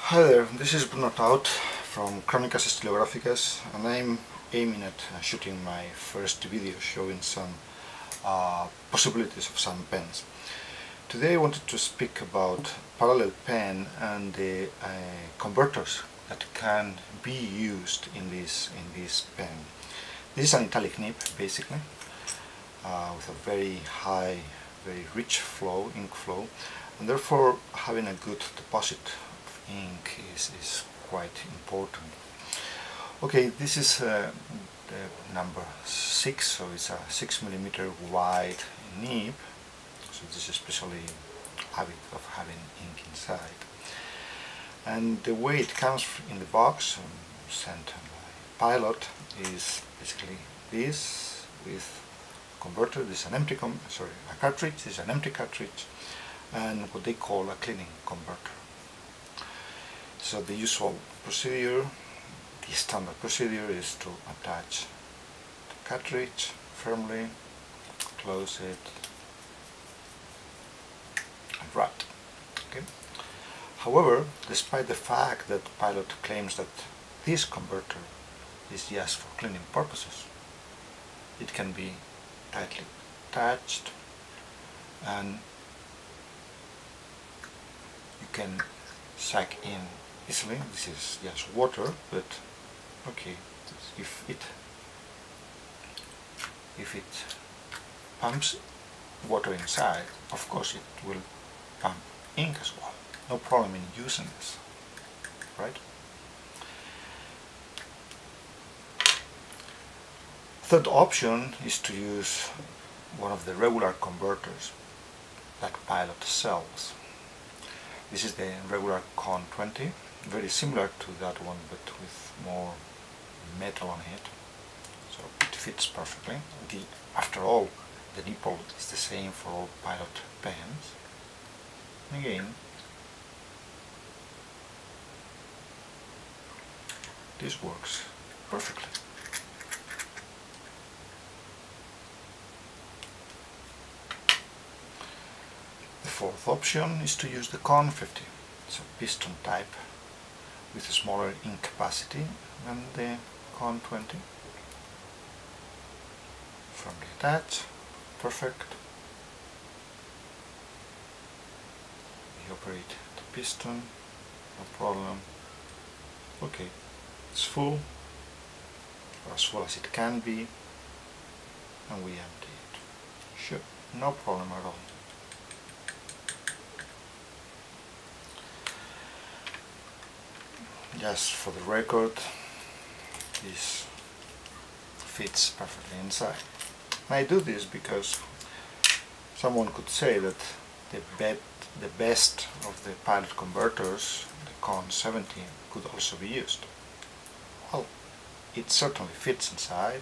Hi there, this is Bruno from Crónicas estilográficas, and I'm aiming at shooting my first video showing some possibilities of some pens. Today I wanted to speak about parallel pen and the converters that can be used in this pen. This is an italic nib basically, with a very high, very rich flow, ink flow, and therefore having a good deposit ink is quite important. Okay, this is the number 6, so it's a 6mm wide nib, so this is especially habit of having ink inside. And the way it comes in the box sent by Pilot is basically this with converter. This is an empty a cartridge. This is an empty cartridge, and what they call a cleaning converter. So the usual procedure, the standard procedure, is to attach the cartridge firmly, close it, and write. Okay. However, despite the fact that Pilot claims that this converter is just for cleaning purposes, it can be tightly attached, and you can suck in easily. This is just water, but okay, if it pumps water inside, of course it will pump ink as well. No problem in using this, right? Third option is to use one of the regular converters that Pilot sells. This is the regular Con 20, very similar to that one but with more metal on it, so it fits perfectly. After all, the nipple is the same for all Pilot pens. And again, this works perfectly. The fourth option is to use the Con 50. It's a piston type with a smaller ink capacity than the Con 20. Firmly attached, perfect. We operate the piston, no problem. Okay, it's full, or as full as it can be, and we empty it. Sure, no problem at all. Just for the record, this fits perfectly inside. And I do this because someone could say that the best of the Pilot converters, the Con 70, could also be used. Well, it certainly fits inside,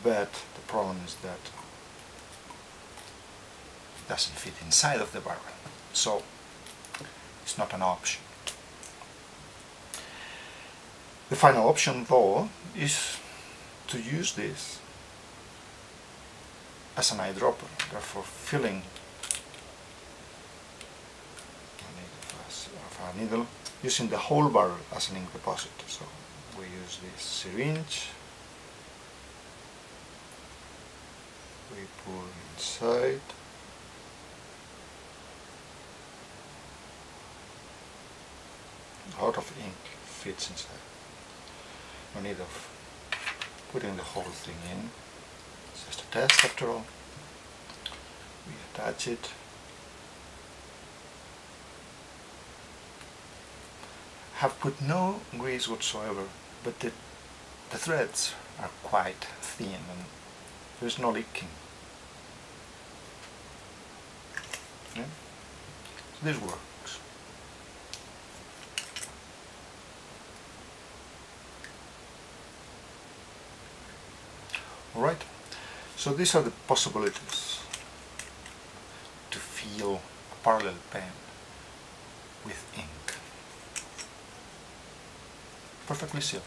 but the problem is that it doesn't fit inside of the barrel, so it's not an option. The final option, though, is to use this as an eyedropper, therefore filling a needle, using the whole barrel as an ink deposit. So we use this syringe, we pour inside, a lot of ink fits inside. No need of putting the whole thing in. It's just a test after all. We attach it. Have put no grease whatsoever, but the threads are quite thin and there's no leaking. Yeah? So this works. Alright, so these are the possibilities to feel a parallel pen with ink. Perfectly sealed.